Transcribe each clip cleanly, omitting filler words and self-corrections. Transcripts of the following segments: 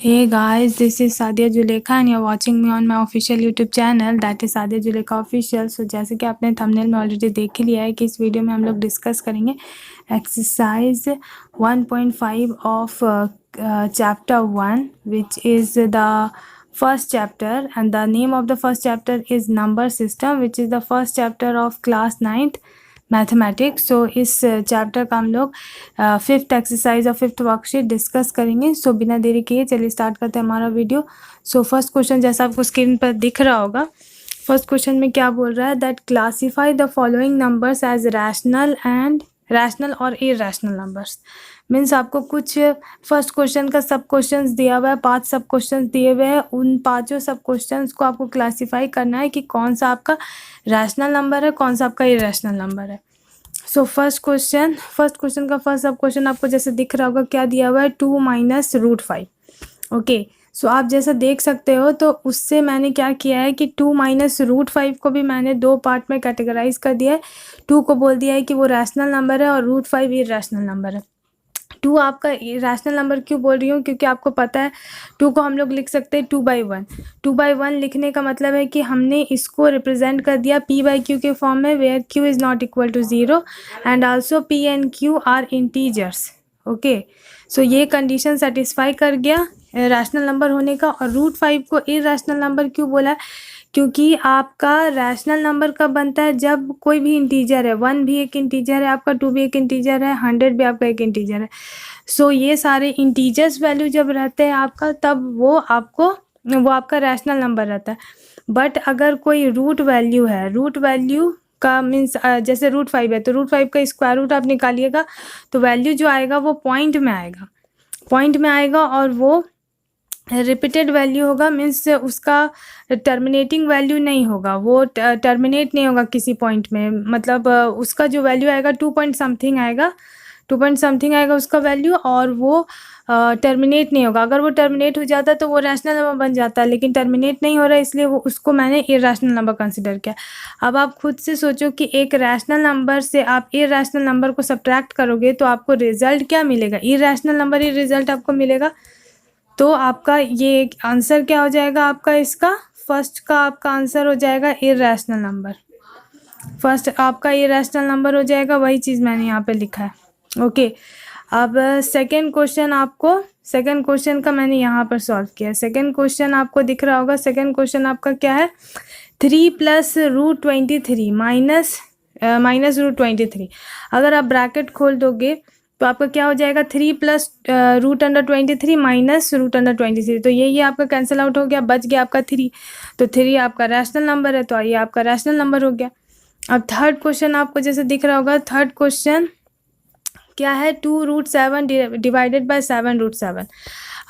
Hey guys, this is Sadia Julekha and you're watching me on my official YouTube channel that is Sadia Julekha Official। So जैसे कि आपने thumbnail में already देख ही लिया है कि इस वीडियो में हम लोग डिस्कस करेंगे exercise 1.5 of chapter 1 which is the first chapter and the name of the first chapter is number system which is the first chapter of class 9th mathematics. So इस चैप्टर का हम लोग fifth exercise और fifth worksheet discuss करेंगे। So बिना देरी किए चलिए स्टार्ट करते हैं हमारा वीडियो। सो फर्स्ट क्वेश्चन जैसा आपको स्क्रीन पर दिख रहा होगा, फर्स्ट क्वेश्चन में क्या बोल रहा है that classify the following numbers as rational और इरैशनल नंबर्स। मीन्स आपको कुछ फर्स्ट क्वेश्चन का सब क्वेश्चंस दिया हुआ है, 5 सब क्वेश्चंस दिए हुए हैं। उन पांचों सब क्वेश्चंस को आपको क्लासीफाई करना है कि कौन सा आपका रैशनल नंबर है, कौन सा आपका इरैशनल नंबर है। सो फर्स्ट क्वेश्चन का फर्स्ट सब क्वेश्चन आपको जैसे दिख रहा होगा, क्या दिया हुआ है 2 माइनस रूट 5। ओके, सो आप जैसा देख सकते हो तो उससे मैंने क्या किया है कि 2 माइनस रूट 5 को भी मैंने दो पार्ट में कैटेगराइज कर दिया है। 2 को बोल दिया है कि वो रैशनल नंबर है और रूट 5 इरैशनल नंबर है। 2 आपका रैशनल नंबर क्यों बोल रही हूँ, क्योंकि आपको पता है 2 को हम लोग लिख सकते हैं 2/1। 2/1 लिखने का मतलब है कि हमने इसको रिप्रेजेंट कर दिया p/q के फॉर्म में, where q is not equal to 0 and also p and q are integers. Okay, so ये कंडीशन सेटिस्फाई कर गया रैशनल नंबर होने का। और रूट 5 को इरैशनल नंबर क्यों बोला है, क्योंकि आपका रैशनल नंबर कब बनता है, जब कोई भी इंटीजर है, 1 भी एक इंटीजर है आपका, 2 भी एक इंटीजर है, 100 भी आपका एक इंटीजर है। सो ये सारे इंटीजर्स वैल्यू जब रहते हैं आपका, तब वो आपका रैशनल नंबर रहता है। बट अगर कोई रूट वैल्यू है, रूट वैल्यू का मीन्स जैसे रूट 5 है तो रूट 5 का स्क्वायर रूट आप निकालिएगा तो वैल्यू जो आएगा वो पॉइंट में आएगा और वो रिपीटेड वैल्यू होगा। मीन्स उसका टर्मिनेटिंग वैल्यू नहीं होगा, वो टर्मिनेट नहीं होगा किसी पॉइंट में। मतलब उसका जो वैल्यू आएगा 2 पॉइंट समथिंग आएगा उसका वैल्यू, और वो टर्मिनेट नहीं होगा। अगर वो टर्मिनेट हो जाता तो वो रैशनल नंबर बन जाता, लेकिन टर्मिनेट नहीं हो रहा है इसलिए वो उसको मैंने इरैशनल नंबर कंसिडर किया। अब आप खुद से सोचो कि एक रैशनल नंबर से आप इरैशनल नंबर को सब्ट्रैक्ट करोगे तो आपको रिजल्ट क्या मिलेगा, इरैशनल नंबर ही रिजल्ट आपको मिलेगा। तो आपका ये आंसर क्या हो जाएगा, आपका इसका फर्स्ट का आपका आंसर हो जाएगा इरैशनल नंबर। फर्स्ट आपका इरैशनल नंबर हो जाएगा, वही चीज़ मैंने यहाँ पे लिखा है। ओके, अब सेकंड क्वेश्चन का मैंने यहाँ पर सॉल्व किया। सेकंड क्वेश्चन आपको दिख रहा होगा, सेकंड क्वेश्चन आपका क्या है 3 प्लस रूट 23 माइनस रूट 23। अगर आप ब्रैकेट खोल दोगे तो आपका क्या हो जाएगा 3 plus root under 23 minus root under 23। तो ये आपका कैंसिल आउट हो गया, बच गया आपका 3। तो 3 आपका रैशनल नंबर है, तो ये आपका रैशनल नंबर हो गया। अब थर्ड क्वेश्चन आपको जैसे दिख रहा होगा, थर्ड क्वेश्चन क्या है 2 रूट 7 डिवाइडेड बाय 7 रूट 7।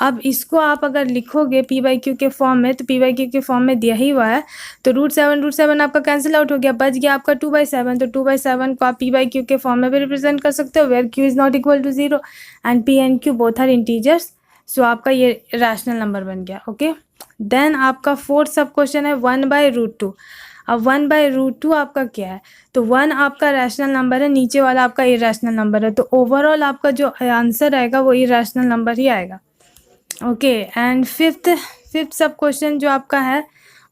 अब इसको आप अगर लिखोगे p/q के फॉर्म में, तो p/q के फॉर्म में दिया ही हुआ है, तो रूट 7 आपका कैंसिल आउट हो गया, बच गया आपका 2/7। तो 2/7 को आप p/q के फॉर्म में भी रिप्रेजेंट कर सकते हो, where q is not equal to 0 and p and q both are integers. So आपका ये रैशनल नंबर बन गया। ओके, देन आपका फोर्थ सब क्वेश्चन है 1/√2। अब 1/√2 आपका क्या है, तो 1 आपका रैशनल नंबर है, नीचे वाला आपका इरैशनल नंबर है, तो ओवरऑल आपका जो आंसर आएगा वो इरैशनल नंबर ही आएगा। ओके, एंड फिफ्थ सब क्वेश्चन जो आपका है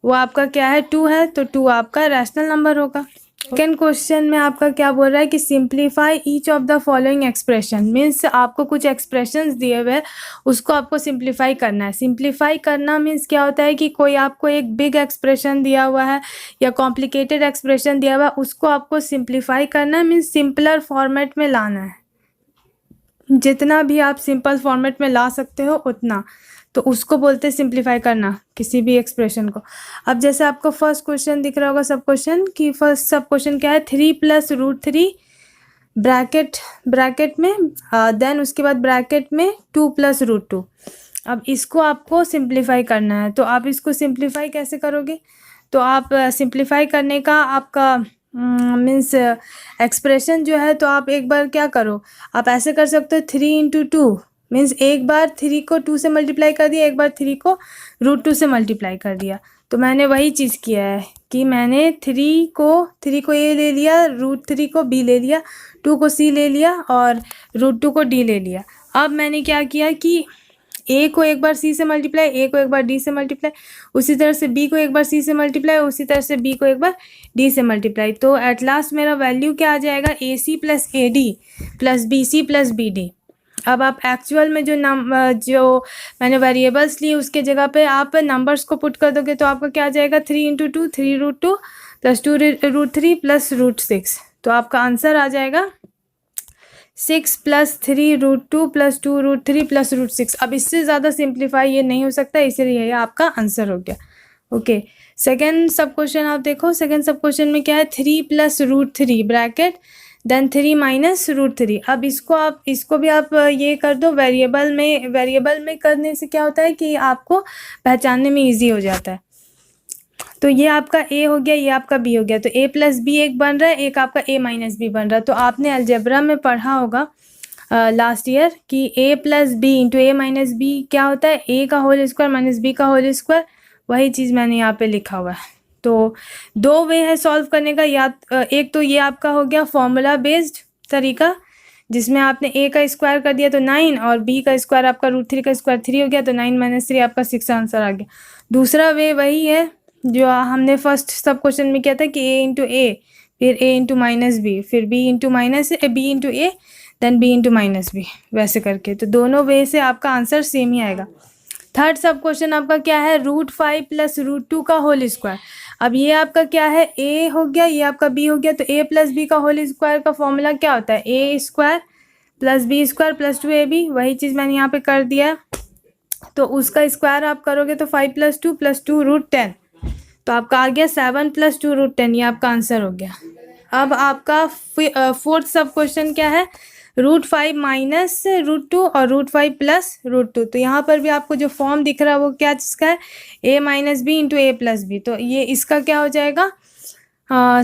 वो आपका क्या है 2 है, तो 2 आपका रैशनल नंबर होगा। सेकेंड क्वेश्चन में आपका क्या बोल रहा है कि simplify each of the following expression. Means आपको कुछ एक्सप्रेशंस दिए हुए हैं, उसको आपको सिंप्लीफाई करना है। सिंप्लीफाई करना मीन्स क्या होता है कि कोई आपको एक बिग एक्सप्रेशन दिया हुआ है या कॉम्प्लिकेटेड एक्सप्रेशन दिया हुआ है, उसको आपको सिंप्लीफाई करना है। मीन्स सिंपलर फॉर्मेट में लाना है, जितना भी आप सिंपल फॉर्मेट में ला सकते हो उतना, तो उसको बोलते हैं सिंप्लीफाई करना किसी भी एक्सप्रेशन को। अब जैसे आपको फर्स्ट क्वेश्चन दिख रहा होगा सब क्वेश्चन की, फर्स्ट सब क्वेश्चन क्या है 3 प्लस रूट 3 ब्रैकेट में देन उसके बाद ब्रैकेट में 2 प्लस रूट 2। अब इसको आपको सिंप्लीफाई करना है, तो आप इसको सिंप्लीफाई कैसे करोगे, तो आप सिंप्लीफाई करने का आपका मीन्स एक्सप्रेशन जो है, तो आप एक बार क्या करो, आप ऐसे कर सकते हो 3 इंटू 2 मीन्स एक बार 3 को 2 से मल्टीप्लाई कर दिया, एक बार 3 को रूट 2 से मल्टीप्लाई कर दिया। तो मैंने वही चीज़ किया है कि मैंने 3 को ए ले लिया, रूट 3 को बी ले लिया, 2 को सी ले लिया और रूट 2 को डी ले लिया। अब मैंने क्या किया कि ए को एक बार सी से मल्टीप्लाई, ए को एक बार डी से मल्टीप्लाई, उसी तरह से बी को एक बार सी से मल्टीप्लाई, उसी तरह से बी को एक बार डी से मल्टीप्लाई। तो एट लास्ट मेरा वैल्यू क्या आ जाएगा, A C plus A D plus B C plus B D. अब आप एक्चुअल में जो मैंने वेरिएबल्स लिए उसके जगह पे आप नंबर्स को पुट कर दोगे तो आपका क्या आ जाएगा, 3 इंटू 2 3√2 प्लस 2√3 प्लस √6। तो आपका आंसर आ जाएगा 6 प्लस 3√2 प्लस 2√3 प्लस √6। अब इससे ज़्यादा सिंप्लीफाई ये नहीं हो सकता, इसीलिए ये आपका आंसर हो गया। ओके, सेकेंड सब क्वेश्चन आप देखो। सेकेंड सब क्वेश्चन में क्या है, 3 प्लस √3 ब्रैकेट देन 3 माइनस √3। अब इसको भी आप ये कर दो वेरिएबल में करने से क्या होता है कि आपको पहचानने में ईजी हो जाता है। तो ये आपका ए हो गया, ये आपका बी हो गया। तो ए प्लस बी एक बन रहा है, एक आपका ए माइनस बी बन रहा है। तो आपने अलजेब्रा में पढ़ा होगा लास्ट ईयर कि ए प्लस बी इंटू ए माइनस बी क्या होता है, ए का होल स्क्वायर माइनस बी का होल स्क्वायर। वही चीज़ मैंने यहाँ पे लिखा हुआ है। तो दो वे है सॉल्व करने का, या एक तो ये आपका हो गया फॉर्मूला बेस्ड तरीका जिसमें आपने ए का स्क्वायर कर दिया तो 9 और बी का स्क्वायर आपका √3 का स्क्वायर 3 हो गया, तो 9 माइनस 3 आपका 6 आंसर आ गया। दूसरा वे वही है जो हमने फर्स्ट सब क्वेश्चन में किया था कि ए इंटू ए, फिर ए इंटू माइनस बी, फिर B into B into A, then B into minus B, वैसे करके। तो दोनों वे से आपका आंसर सेम ही आएगा। थर्ड सब क्वेश्चन आपका क्या है, √5 प्लस √2 का होल स्क्वायर। अब ये आपका क्या है, ए हो गया, ये आपका बी हो गया। तो ए प्लस बी का होल स्क्वायर का फॉर्मूला क्या होता है, A square plus B square plus 2ab। वही चीज़ मैंने यहाँ पे कर दिया। तो उसका स्क्वायर आप करोगे तो 5 प्लस 2 प्लस 2√10, तो आपका आ गया 7 प्लस 2√10। ये आपका आंसर हो गया। अब आपका फोर्थ सब क्वेश्चन क्या है, √5 माइनस √2 और √5 प्लस √2। तो यहाँ पर भी आपको जो फॉर्म दिख रहा है वो क्या चीज़ का है, a minus B into A plus B. तो ये इसका क्या हो जाएगा,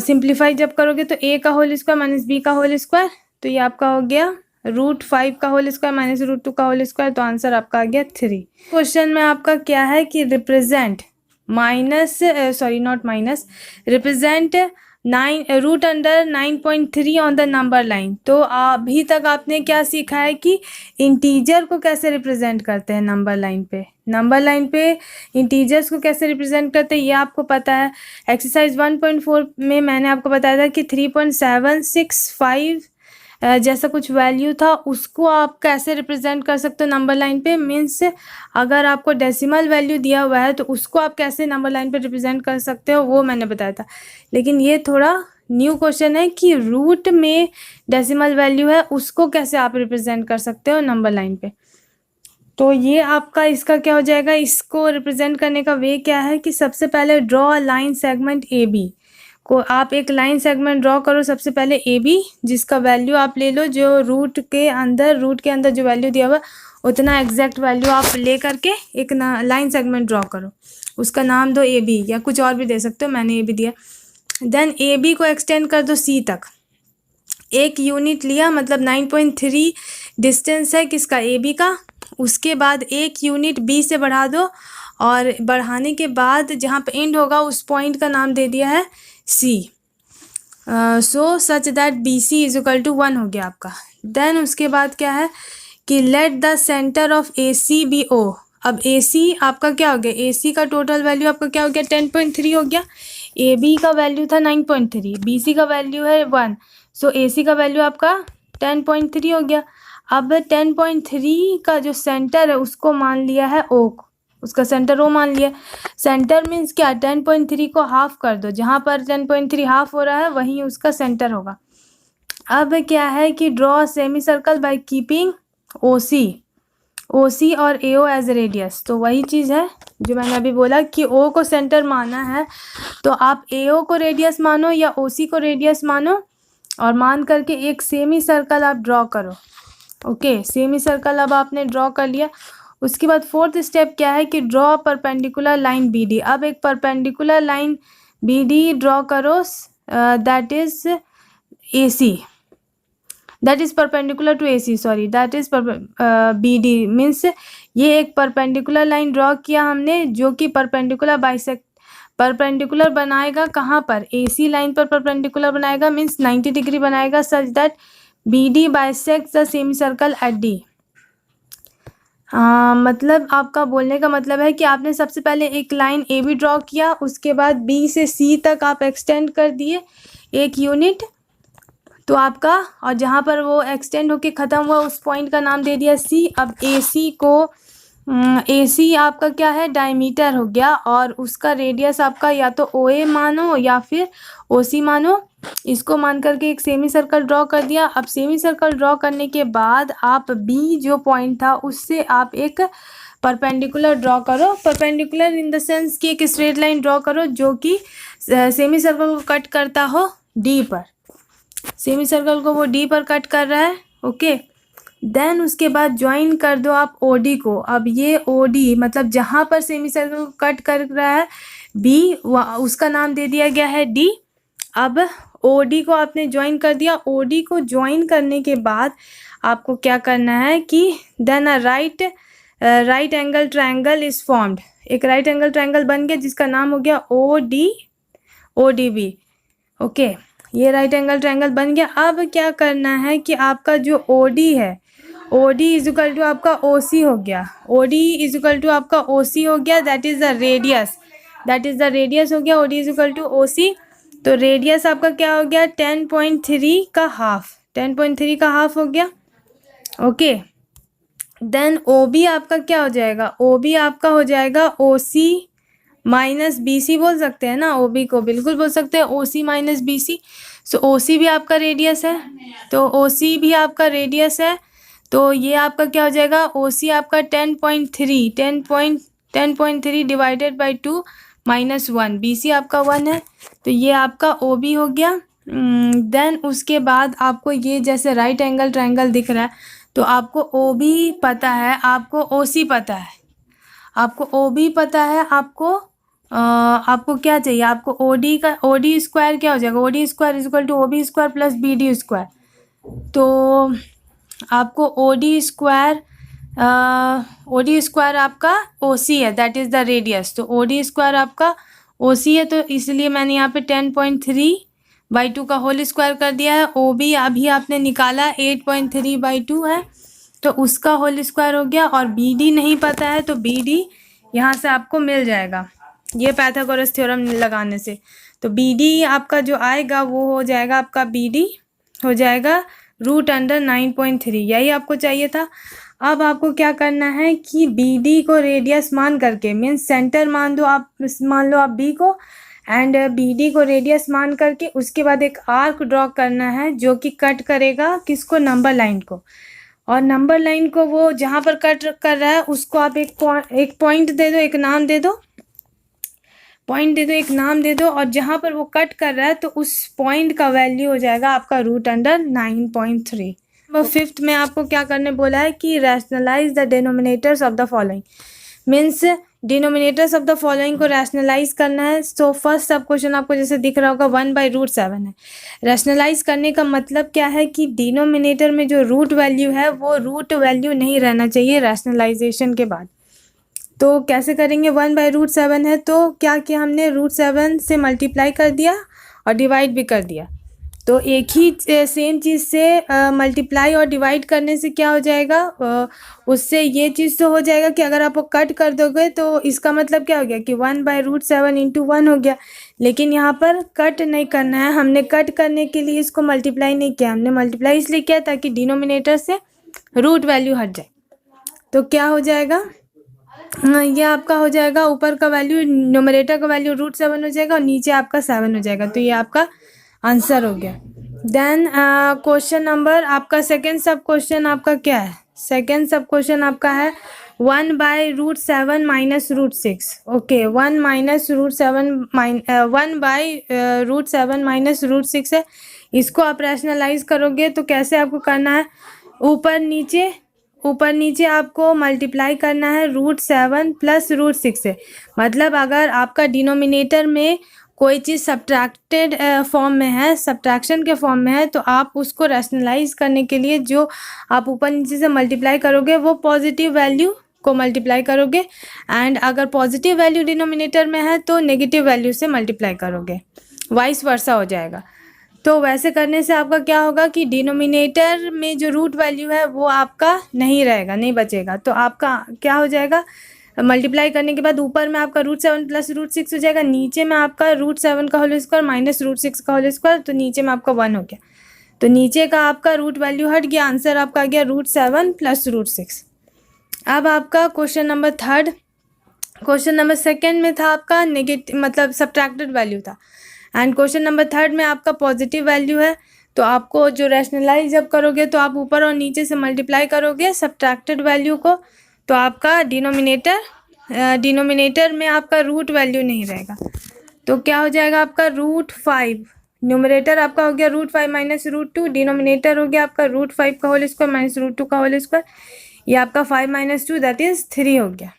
सिंप्लीफाई जब करोगे तो a का होल स्क्वायर माइनस बी का होल स्क्वायर। तो ये आपका हो गया √5 का होल स्क्वायर माइनस √2 का होल स्क्वायर। तो आंसर आपका आ गया 3। क्वेश्चन में आपका क्या है कि represent represent 9 root under 9.3 on the number line. तो अभी तक आपने क्या सीखा है कि इंटीजर को कैसे रिप्रेजेंट करते हैं नंबर लाइन पे इंटीजर्स को कैसे रिप्रेजेंट करते हैं ये आपको पता है। एक्सरसाइज 1.4 में मैंने आपको बताया था कि 3.765 जैसा कुछ वैल्यू था, उसको आप कैसे रिप्रेजेंट कर सकते हो नंबर लाइन पे। मीन्स अगर आपको डेसिमल वैल्यू दिया हुआ है तो उसको आप कैसे नंबर लाइन पे रिप्रेजेंट कर सकते हो, वो मैंने बताया था। लेकिन ये थोड़ा न्यू क्वेश्चन है कि रूट में डेसिमल वैल्यू है, उसको कैसे आप रिप्रेजेंट कर सकते हो नंबर लाइन पे। तो ये आपका इसका क्या हो जाएगा, इसको रिप्रेजेंट करने का वे क्या है कि सबसे पहले draw a line segment A B को आप एक लाइन सेगमेंट ड्रॉ करो सबसे पहले ए बी, जिसका वैल्यू आप ले लो जो रूट के अंदर जो वैल्यू दिया हुआ उतना एग्जैक्ट वैल्यू आप ले करके एक लाइन सेगमेंट ड्रॉ करो, उसका नाम दो ए बी, या कुछ और भी दे सकते हो, मैंने ए बी दिया। देन ए बी को एक्सटेंड कर दो सी तक, एक यूनिट लिया, मतलब 9.3 डिस्टेंस है किसका, ए बी का। उसके बाद एक यूनिट बी से बढ़ा दो, और बढ़ाने के बाद जहाँ पे एंड होगा उस पॉइंट का नाम दे दिया है C. So such that B C is equal to 1 हो गया आपका। देन उसके बाद क्या है कि let the centre of A C B O. अब ए सी आपका क्या हो गया, ए सी का टोटल वैल्यू आपका क्या हो गया 10.3 हो गया। ए बी का वैल्यू था 9.3, बी सी का वैल्यू है 1, सो ए सी का वैल्यू आपका 10.3 हो गया। अब 10.3 का जो सेंटर है उसको मान लिया है ओ, उसका सेंटर ओ मान लिया। सेंटर मीन्स क्या, 10.3 को हाफ कर दो, जहाँ पर 10.3 हाफ हो रहा है वहीं उसका सेंटर होगा। अब क्या है कि draw semi circle by keeping O C और ए ओ एज रेडियस। तो वही चीज़ है जो मैंने अभी बोला कि ओ को सेंटर माना है, तो आप ए ओ को रेडियस मानो या ओ सी को रेडियस मानो, और मान करके एक सेमी सर्कल आप ड्रॉ करो। ओके, सेमी सर्कल अब आपने ड्रॉ कर लिया। उसके बाद फोर्थ स्टेप क्या है कि draw perpendicular line B D. अब एक perpendicular line B D draw करो, that is A C, that is perpendicular to A C, sorry that is B D means ये एक परपेंडिकुलर लाइन ड्रॉ किया हमने जो कि परपेंडिकुलर बनाएगा कहाँ पर, ए सी लाइन पर परपेंडिकुलर बनाएगा, मीन्स 90 डिग्री बनाएगा, such that B D bisects the semicircle at D. मतलब आपका बोलने का मतलब है कि आपने सबसे पहले एक लाइन ए बी ड्रॉ किया, उसके बाद बी से सी तक आप एक्सटेंड कर दिए एक यूनिट, तो आपका और जहाँ पर वो एक्सटेंड होके ख़त्म हुआ उस पॉइंट का नाम दे दिया सी। अब ए सी को ए सी आपका क्या है, डायमीटर हो गया, और उसका रेडियस आपका या तो ओ ए मानो या फिर ओ सी मानो। इसको मान करके एक सेमी सर्कल ड्रॉ कर दिया। अब सेमी सर्कल ड्रॉ करने के बाद आप बी जो पॉइंट था उससे आप एक परपेंडिकुलर ड्रॉ करो। परपेंडिकुलर इन द सेंस कि एक स्ट्रेट लाइन ड्रॉ करो जो कि सेमी सर्कल को कट करता हो डी पर। सेमी सर्कल को वो डी पर कट कर रहा है, ओके। देन उसके बाद ज्वाइन कर दो आप ओ डी को। अब ये ओ डी मतलब जहाँ पर सेमी सर्कल को कट कर रहा है बी, उसका नाम दे दिया गया है डी। अब ओ डी को आपने ज्वाइन कर दिया। ओ डी को ज्वाइन करने के बाद आपको क्या करना है कि then a right angle triangle is formed. एक राइट एंगल ट्रायंगल बन गया जिसका नाम हो गया ओ डी बी, ओके। ये राइट एंगल ट्रायंगल बन गया। अब क्या करना है कि आपका जो ओ डी है, O D is equal to आपका ओ सी हो गया। O D is equal to आपका ओ सी हो गया, दैट इज द रेडियस हो गया। O D is equal to O C. तो रेडियस आपका क्या हो गया, 10.3 का हाफ, 10.3 का हाफ हो गया, ओके। देन ओ बी आपका क्या हो जाएगा, ओ बी आपका हो जाएगा ओ सी माइनस बी सी। बोल सकते हैं ना, ओ बी को बिल्कुल बोल सकते हैं ओ सी माइनस बी सी। सो ओ सी भी आपका रेडियस है, तो ओ सी भी आपका रेडियस है। तो ये आपका क्या हो जाएगा, ओ सी आपका 10.3 divided by 2 minus 1, B C आपका 1 है। तो ये आपका ओ बी हो गया। देन उसके बाद आपको ये जैसे राइट एंगल ट्रायंगल दिख रहा है, तो आपको ओ बी पता है, आपको ओ सी पता है, आपको ओ बी पता है, आपको क्या चाहिए, आपको ओ डी का ओ डी स्क्वायर क्या हो जाएगा, O D square is equal to O B square plus B D square. तो आपको ओ डी स्क्वायर आपका ओ सी है, दैट इज़ द रेडियस। तो ओ डी स्क्वायर आपका ओ सी है, तो इसलिए मैंने यहाँ पे 10.3/2 का होल स्क्वायर कर दिया है। ओ बी अभी आपने निकाला 8.3/2 है, तो उसका होल स्क्वायर हो गया। और बी डी नहीं पता है, तो बी डी यहाँ से आपको मिल जाएगा ये पाइथागोरस थ्योरम लगाने से। तो बी डी आपका जो आएगा वो हो जाएगा, आपका बी डी हो जाएगा √9.3, यही आपको चाहिए था। अब आपको क्या करना है कि बी डी को रेडियस मान करके, मीन्स सेंटर मान लो आप बी को, एंड बी डी को रेडियस मान करके उसके बाद एक आर्क ड्रॉ करना है जो कि कट करेगा किसको, नंबर लाइन को। और नंबर लाइन को वो जहाँ पर कट कर रहा है उसको आप एक पॉइंट दे दो, एक नाम दे दो, एक नाम दे दो। और जहाँ पर वो कट कर रहा है तो उस पॉइंट का वैल्यू हो जाएगा आपका √9.3। नंबर 5 में आपको क्या करने बोला है कि rationalise the denominators of the following, means denominators of the following को रैशनलाइज करना है। सो फर्स्ट सब क्वेश्चन आपको जैसे दिख रहा होगा 1/√7 है। रैशनलाइज करने का मतलब क्या है कि डिनोमिनेटर में जो रूट वैल्यू है वो रूट वैल्यू नहीं रहना चाहिए रैशनलाइजेशन के बाद। तो कैसे करेंगे, 1/√7 है तो क्या किया हमने, √7 से मल्टीप्लाई कर दिया और डिवाइड भी कर दिया। तो एक ही सेम चीज़ से मल्टीप्लाई और डिवाइड करने से क्या हो जाएगा, उससे ये चीज़ तो हो जाएगा कि अगर आप वो कट कर दोगे तो इसका मतलब क्या हो गया कि 1/√7 × 1 हो गया। लेकिन यहाँ पर कट नहीं करना है, हमने कट करने के लिए इसको मल्टीप्लाई नहीं किया, हमने मल्टीप्लाई इसलिए किया ताकि डिनोमिनेटर से रूट वैल्यू हट जाए। तो क्या हो जाएगा, ये आपका हो जाएगा ऊपर का वैल्यू, न्यूमरेटर का वैल्यू √7 हो जाएगा और नीचे आपका 7 हो जाएगा। तो ये आपका आंसर हो गया। देन क्वेश्चन नंबर आपका सेकेंड सब क्वेश्चन आपका क्या है, सेकेंड सब क्वेश्चन आपका है 1/√7 माइनस √6, ओके। 1/√7 माइनस √6 है। इसको आप रैशनलाइज करोगे तो कैसे आपको करना है, ऊपर नीचे आपको मल्टीप्लाई करना है √7 प्लस √6 से। मतलब अगर आपका डिनोमिनेटर में कोई चीज़ सब्ट्रैक्टेड फॉर्म में है, सब्ट्रैक्शन के फॉर्म में है, तो आप उसको रैशनलाइज करने के लिए जो आप ऊपर नीचे से मल्टीप्लाई करोगे वो पॉजिटिव वैल्यू को मल्टीप्लाई करोगे, एंड अगर पॉजिटिव वैल्यू डिनोमिनेटर में है तो नेगेटिव वैल्यू से मल्टीप्लाई करोगे, वाइस वर्सा हो जाएगा। तो वैसे करने से आपका क्या होगा कि डिनोमिनेटर में जो रूट वैल्यू है वो आपका नहीं रहेगा, नहीं बचेगा। तो आपका क्या हो जाएगा, मल्टीप्लाई करने के बाद ऊपर में आपका √7 प्लस √6 हो जाएगा, नीचे में आपका √7 का होल स्क्वायर माइनस √6 का होल स्क्वायर, तो नीचे में आपका 1 हो गया। तो नीचे का आपका रूट वैल्यू हट गया, आंसर आपका आ गया √7 प्लस √6। अब आपका question number third, question number second में था आपका नेगेटिव मतलब सब्ट्रैक्टेड वैल्यू था, एंड क्वेश्चन नंबर थर्ड में आपका पॉजिटिव वैल्यू है। तो आपको जो रैशनलाइज जब करोगे तो आप ऊपर और नीचे से मल्टीप्लाई करोगे सब्ट्रैक्टेड वैल्यू को, तो आपका डिनोमिनेटर में आपका रूट वैल्यू नहीं रहेगा। तो क्या हो जाएगा आपका √5, न्यूमरेटर आपका हो गया √5 माइनस √2, डिनोमिनेटर हो गया आपका √5 का होल स्क्वायर माइनस √2 का होल स्क्वायर, ये आपका 5 माइनस 2 दैट इज 3 हो गया।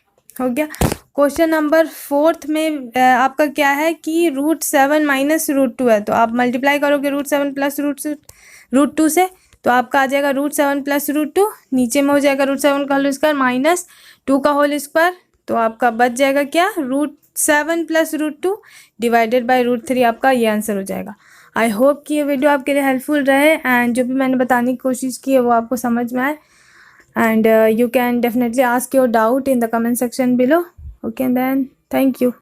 क्वेश्चन नंबर फोर्थ में आपका क्या है कि √7 माइनस √2 है, तो आप मल्टीप्लाई करोगे √7 प्लस √2 से, तो आपका आ जाएगा √7 प्लस √2, नीचे में हो जाएगा √7 का होल स्क्वायर माइनस 2 का होल स्क्वायर, तो आपका बच जाएगा क्या √7 प्लस √2 डिवाइडेड बाई √3, आपका ये आंसर हो जाएगा। आई होप कि ये वीडियो आपके लिए हेल्पफुल रहे एंड जो भी मैंने बताने की कोशिश की है वो आपको समझ में आए, and you can definitely ask your doubt in the comment section below. Okay, then thank you.